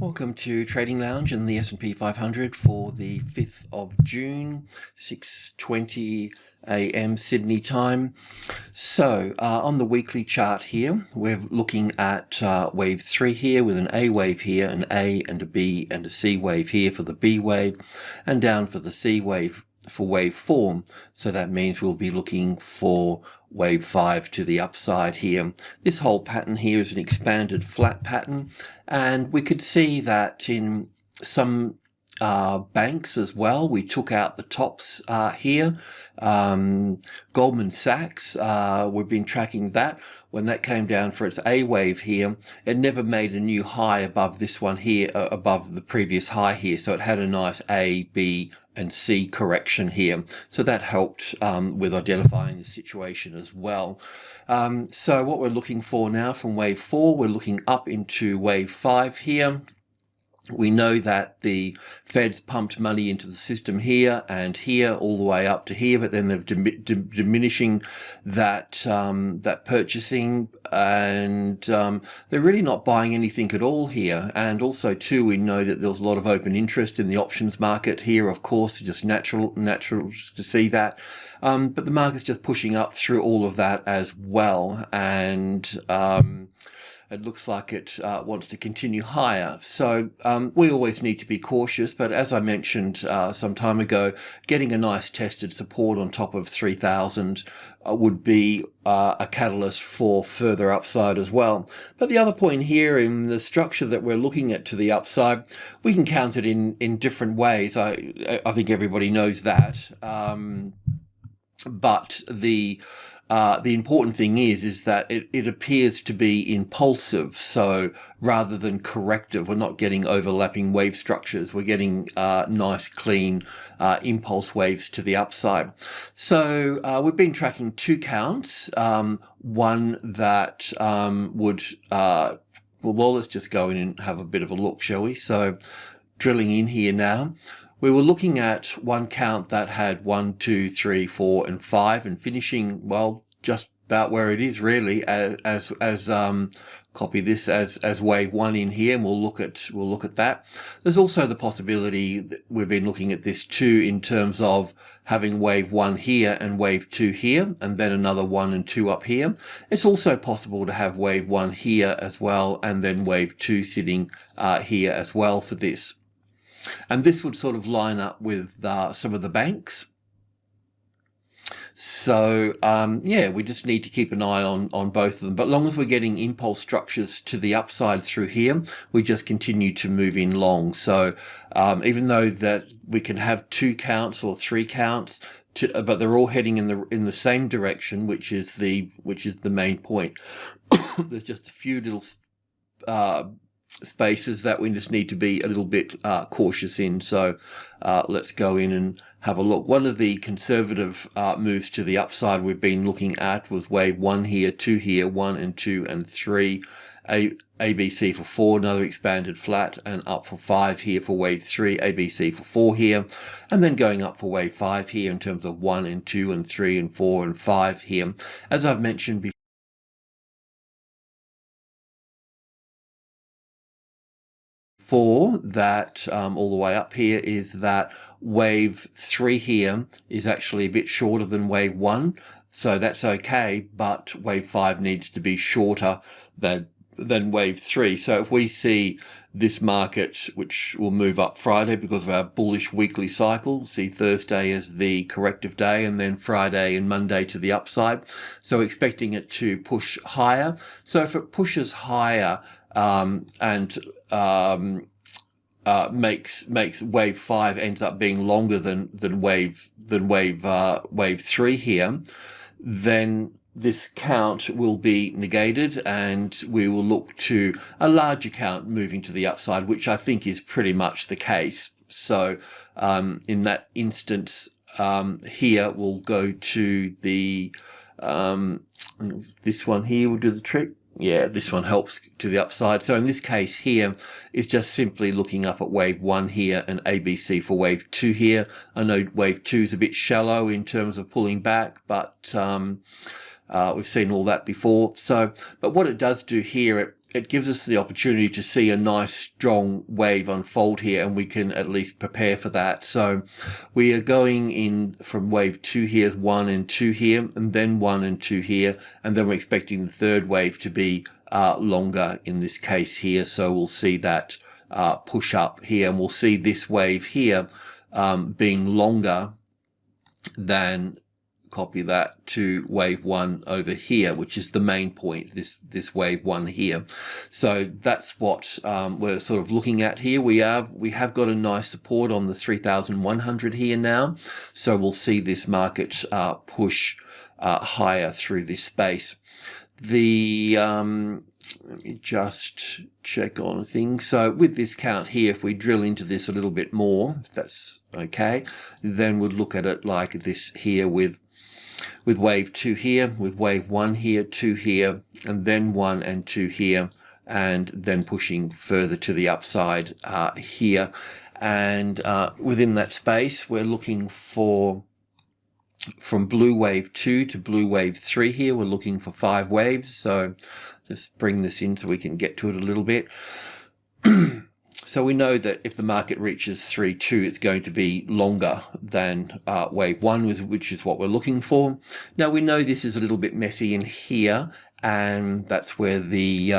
Welcome to Trading Lounge and the S&P 500 for the 5th of June, 6:20 a.m. Sydney time. So on the weekly chart here, we're looking at wave 3 here with an A wave here, an A and a B and a C wave here for the B wave, and down for the C wave for wave 4. So that means we'll be looking for wave 5 to the upside here. This whole pattern here is an expanded flat pattern, and we could see that in some banks as well. We took out the tops here. Goldman Sachs, we've been tracking that. When that came down for its A wave here, it never made a new high above this one here, above the previous high here. So it had a nice A, B and C correction here. So that helped with identifying the situation as well. So what we're looking for now from wave 4, we're looking up into wave 5 here. We know that the Fed's pumped money into the system here and here all the way up to here, but then they're diminishing that that purchasing, and they're really not buying anything at all here. And also too, we know that there's a lot of open interest in the options market here, of course, just natural to see that. But the market's just pushing up through all of that as well, and it looks like it wants to continue higher. So we always need to be cautious, but as I mentioned some time ago, getting a nice tested support on top of 3,000 would be a catalyst for further upside as well. But the other point here in the structure that we're looking at to the upside, we can count it in different ways. I think everybody knows that. But the important thing is that it appears to be impulsive. So rather than corrective, we're not getting overlapping wave structures. We're getting nice, clean impulse waves to the upside. So we've been tracking two counts. One that would, well, let's just go in and have a bit of a look, shall we? So drilling in here now. We were looking at one count that had 1, 2, 3, 4, and 5, and finishing, well, just about where it is really, as copy this as wave 1 in here, and we'll look at that. There's also the possibility that we've been looking at this too in terms of having wave 1 here and wave 2 here, and then another 1 and 2 up here. It's also possible to have wave 1 here as well, and then wave 2 sitting here as well for this. And this would sort of line up with some of the banks. So, yeah, we just need to keep an eye on both of them. But as long as we're getting impulse structures to the upside through here, we just continue to move in long. So even though that we can have 2 counts or 3 counts, but they're all heading in the same direction, which is the main point. There's just a few little spaces that we just need to be a little bit cautious in. So let's go in and have a look. One of the conservative moves to the upside we've been looking at was wave 1 here, 2 here, 1 and 2 and 3, ABC for 4, another expanded flat, and up for 5 here for wave 3, ABC for 4 here, and then going up for wave 5 here in terms of 1 and 2 and 3 and 4 and 5 here. As I've mentioned before, that all the way up here is that wave 3 here is actually a bit shorter than wave 1, so that's okay, but wave 5 needs to be shorter than wave 3. So if we see this market, which will move up Friday because of our bullish weekly cycle, see Thursday as the corrective day, and then Friday and Monday to the upside, so expecting it to push higher. So if it pushes higher and makes wave 5 ends up being longer than wave 3 here, then this count will be negated, and we will look to a larger count moving to the upside, which I think is pretty much the case. So in that instance here, we'll go to the this one here will do the trick. Yeah, this one helps to the upside. So in this case here is just simply looking up at wave 1 here and ABC for wave 2 here. I know wave 2 is a bit shallow in terms of pulling back, but We've seen all that before. So, but what it does do here, it gives us the opportunity to see a nice strong wave unfold here, and we can at least prepare for that. So we are going in from wave 2 here, 1 and 2 here, and then 1 and 2 here, and then we're expecting the third wave to be longer in this case here. So we'll see that push up here, and we'll see this wave here being longer than, copy that, to wave 1 over here, which is the main point, this wave 1 here. So that's what we're sort of looking at here. We have got a nice support on the 3,100 here now, so we'll see this market push higher through this space. Let me just check on things. So with this count here, if we drill into this a little bit more, if that's okay, then we'll look at it like this here with wave 2 here, with wave 1 here, 2 here, and then 1 and 2 here, and then pushing further to the upside here. And within that space, we're looking for, from blue wave 2 to blue wave 3 here, we're looking for 5 waves. So just bring this in so we can get to it a little bit. So we know that if the market reaches 3.2, it's going to be longer than wave 1, which is what we're looking for. Now we know this is a little bit messy in here, and that's where the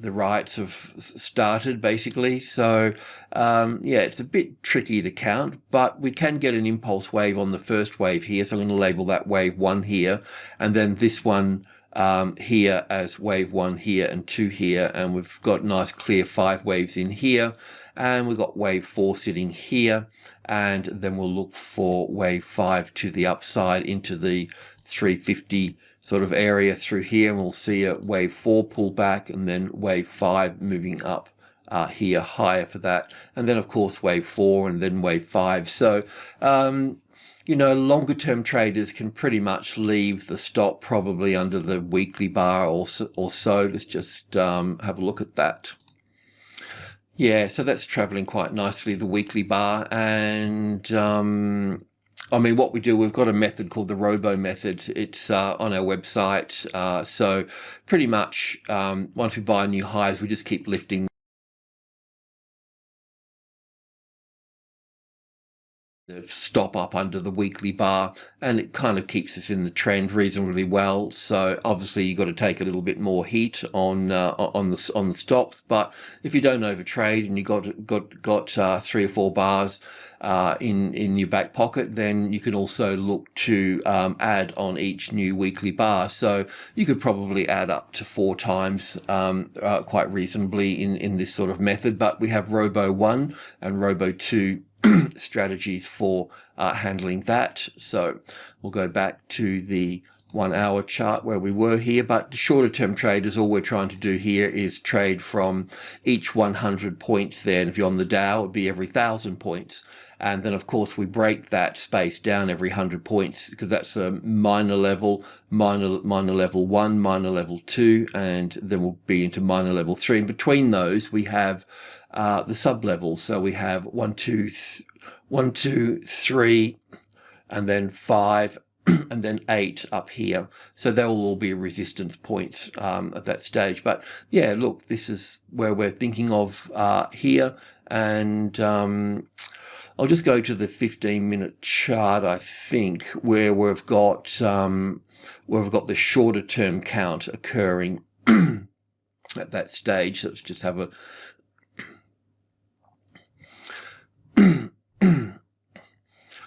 riots have started, basically. So yeah, it's a bit tricky to count, but we can get an impulse wave on the first wave here. So I'm going to label that wave 1 here, and then this one here as wave 1 here and 2 here, and we've got nice clear 5 waves in here, and we've got wave 4 sitting here, and then we'll look for wave 5 to the upside into the 350 sort of area through here, and we'll see a wave 4 pull back, and then wave 5 moving up here higher for that, and then of course wave 4 and then wave 5. So you know, longer term traders can pretty much leave the stop probably under the weekly bar or so. Let's just have a look at that. Yeah, so that's traveling quite nicely, the weekly bar. And I mean, what we do, we've got a method called the Robo method. It's on our website. So pretty much once we buy new highs, we just keep lifting the stop up under the weekly bar, and it kind of keeps us in the trend reasonably well. So obviously you've got to take a little bit more heat on the stops, but if you don't overtrade and you got 3 or 4 bars in your back pocket, then you can also look to add on each new weekly bar. So you could probably add up to 4 times quite reasonably in this sort of method. But we have Robo 1 and Robo 2 strategies for handling that. So we'll go back to the 1 hour chart where we were here, but the shorter term traders, all we're trying to do here is trade from each 100 points there, and if you're on the Dow, it would be every 1,000 points. And then of course we break that space down every 100 points, because that's a minor level, minor level 1, minor level 2, and then we'll be into minor level 3. And between those we have the sub levels. So we have 1, 2, 3, and then 5, and then 8 up here. So they will all be resistance points at that stage. But yeah, look, this is where we're thinking of here. And I'll just go to the 15-minute chart, I think, where we've got the shorter term count occurring at that stage. So let's just have a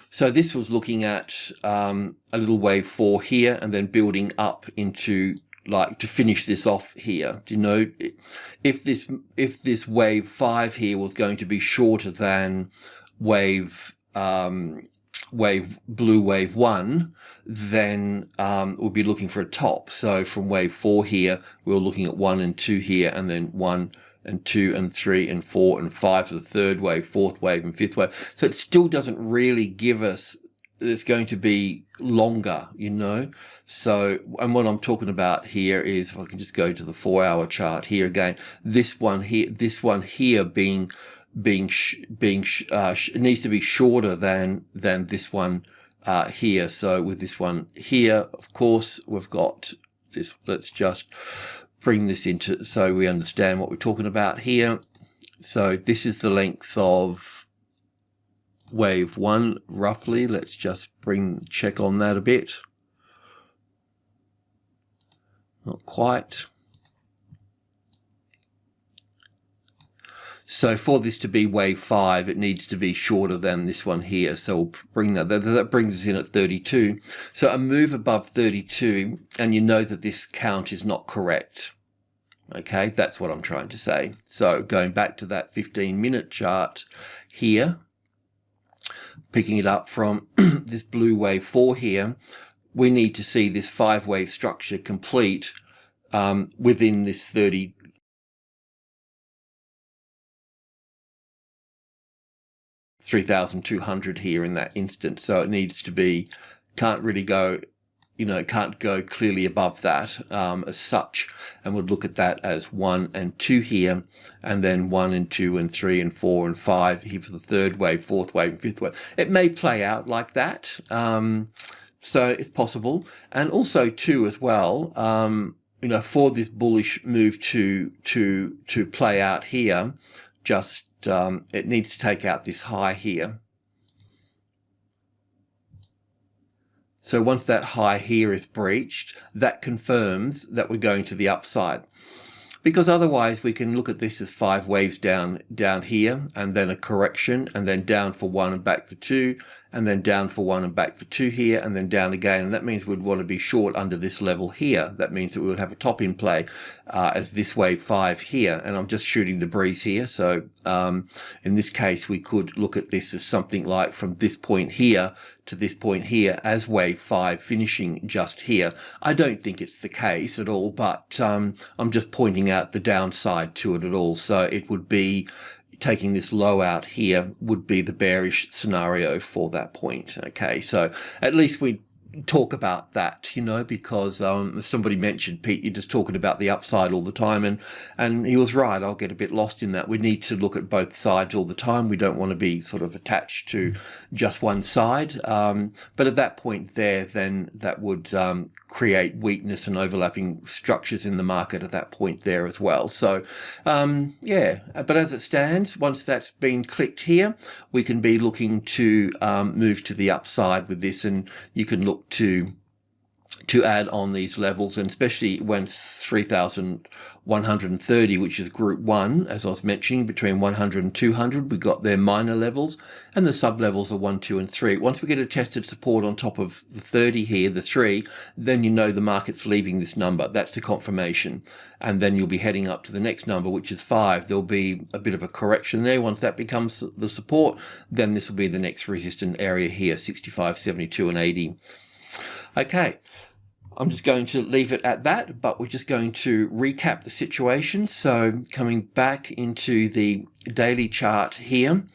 so this was looking at a little wave 4 here, and then building up into, like, to finish this off here. Do you know, if this wave 5 here was going to be shorter than wave blue wave 1, then we'll be looking for a top. So from wave 4 here, we were looking at 1 and 2 here, and then 1 and 2 and 3 and 4 and 5 for the third wave, fourth wave and fifth wave. So it still doesn't really give us, it's going to be longer, you know. So, and what I'm talking about here is, if I can just go to the 4 hour chart here again, this one here needs to be shorter than this one here. So with this one here, of course, we've got this. Let's just bring this into so we understand what we're talking about here. So this is the length of wave 1 roughly. Let's just check on that a bit. Not quite. So for this to be wave 5, it needs to be shorter than this one here. So we'll bring that brings us in at 32. So a move above 32, and you know that this count is not correct. Okay, that's what I'm trying to say. So going back to that 15-minute chart here, picking it up from this blue wave 4 here, we need to see this 5-wave structure complete within this 33,200 here in that instance. So it needs to be, can't really go, can't go clearly above that as such. And we'll look at that as 1 and 2 here, and then 1 and 2 and 3 and 4 and 5 here for the 3rd wave, 4th wave, and 5th wave. It may play out like that. So it's possible. And also too as well, for this bullish move to play out here, just it needs to take out this high here. So once that high here is breached, that confirms that we're going to the upside. Because otherwise we can look at this as 5 waves down here, and then a correction, and then down for 1 and back for 2, and then down for 1 and back for 2 here, and then down again. And that means we'd want to be short under this level here. That means that we would have a top in play as this wave 5 here. And I'm just shooting the breeze here. So in this case, we could look at this as something like from this point here to this point here as wave 5 finishing just here. I don't think it's the case at all, but I'm just pointing out the downside to it at all. So it would be taking this low out here would be the bearish scenario for that point. Okay, so at least we talk about that, because somebody mentioned, Pete, you're just talking about the upside all the time, and he was right. I'll get a bit lost in that. We need to look at both sides all the time. We don't want to be sort of attached to just one side, but at that point there, then that would create weakness and overlapping structures in the market at that point there as well. So yeah, but as it stands, once that's been clicked here, we can be looking to move to the upside with this, and you can look to add on these levels, and especially when 3,130, which is group 1, as I was mentioning, between 100 and 200, we got their minor levels, and the sub levels are 1, 2, and 3. Once we get a tested support on top of the 30 here, the 3, then the market's leaving this number. That's the confirmation, and then you'll be heading up to the next number, which is 5. There'll be a bit of a correction there. Once that becomes the support, then this will be the next resistant area here, 65, 72, and 80. Okay, I'm just going to leave it at that, but we're just going to recap the situation. So coming back into the daily chart here,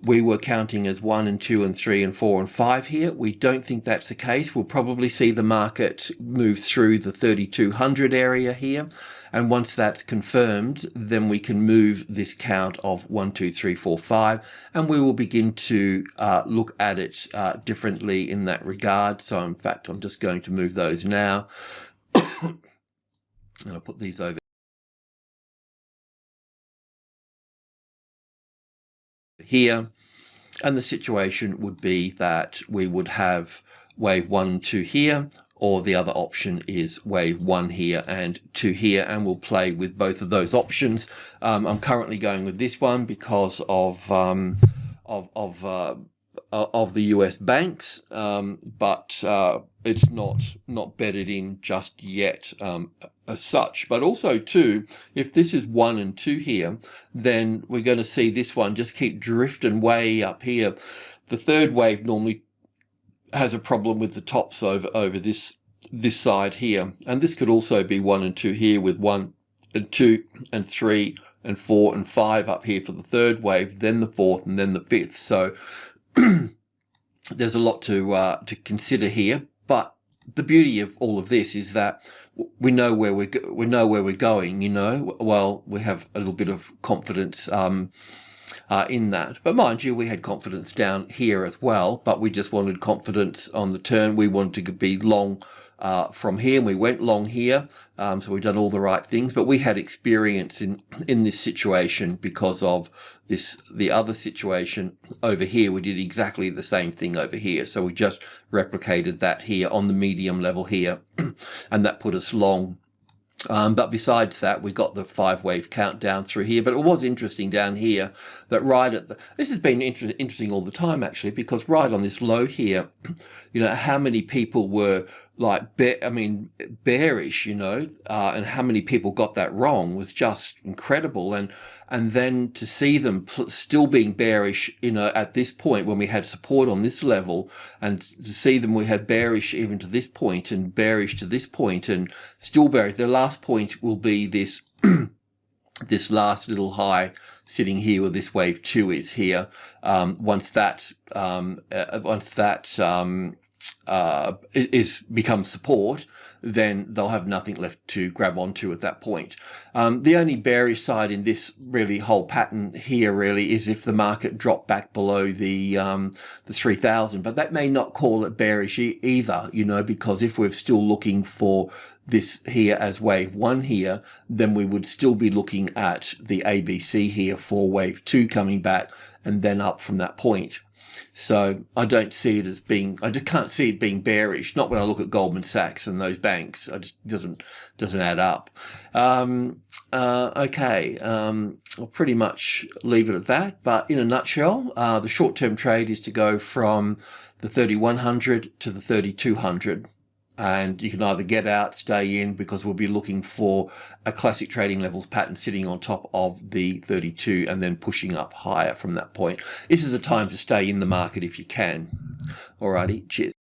we were counting as 1 and 2 and 3 and 4 and 5 here. We don't think that's the case. We'll probably see the market move through the 3,200 area here. And once that's confirmed, then we can move this count of 1, 2, 3, 4, 5, and we will begin to look at it differently in that regard. So in fact, I'm just going to move those now. And I'll put these over here. And the situation would be that we would have wave 1 and 2 here, or the other option is wave 1 here and 2 here, and we'll play with both of those options. I'm currently going with this one because of the US banks, but it's not bedded in just yet as such. But also too, if this is 1 and 2 here, then we're going to see this one just keep drifting way up here. The 3rd wave normally has a problem with the tops over this side here, and this could also be 1 and 2 here, with 1 and 2 and 3 and 4 and 5 up here for the 3rd wave, then the 4th, and then the 5th. So there's a lot to consider here, but the beauty of all of this is that we know where we're going. Well, we have a little bit of confidence in that. But mind you, we had confidence down here as well, but we just wanted confidence on the turn. We wanted to be long from here, and we went long here. So we've done all the right things, but we had experience in this situation because of the other situation over here. We did exactly the same thing over here. So we just replicated that here on the medium level here, and that put us long. But besides that, we got the 5-wave countdown through here. But it was interesting down here that right at this has been interesting all the time, actually, because right on this low here, you know, how many people were like, bearish, you know, and how many people got that wrong was just incredible. And then to see them still being bearish, you know, at this point when we had support on this level, and to see them, we had bearish even to this point and bearish to this point and still bearish. The last point will be this, this last little high sitting here where this wave 2 is here. Once that becomes support, then they'll have nothing left to grab onto at that point. The only bearish side in this really whole pattern here really is if the market dropped back below the 3,000, but that may not call it bearish either, you know, because if we're still looking for this here as wave 1 here, then we would still be looking at the ABC here for wave 2 coming back and then up from that point. So I don't see it as being, I just can't see it being bearish. Not when I look at Goldman Sachs and those banks. It just doesn't add up. Okay, I'll pretty much leave it at that. But in a nutshell, the short-term trade is to go from the 3,100 to the 3,200. And you can either get out, stay in, because we'll be looking for a classic trading levels pattern sitting on top of the 32 and then pushing up higher from that point. This is a time to stay in the market if you can. Alrighty, cheers.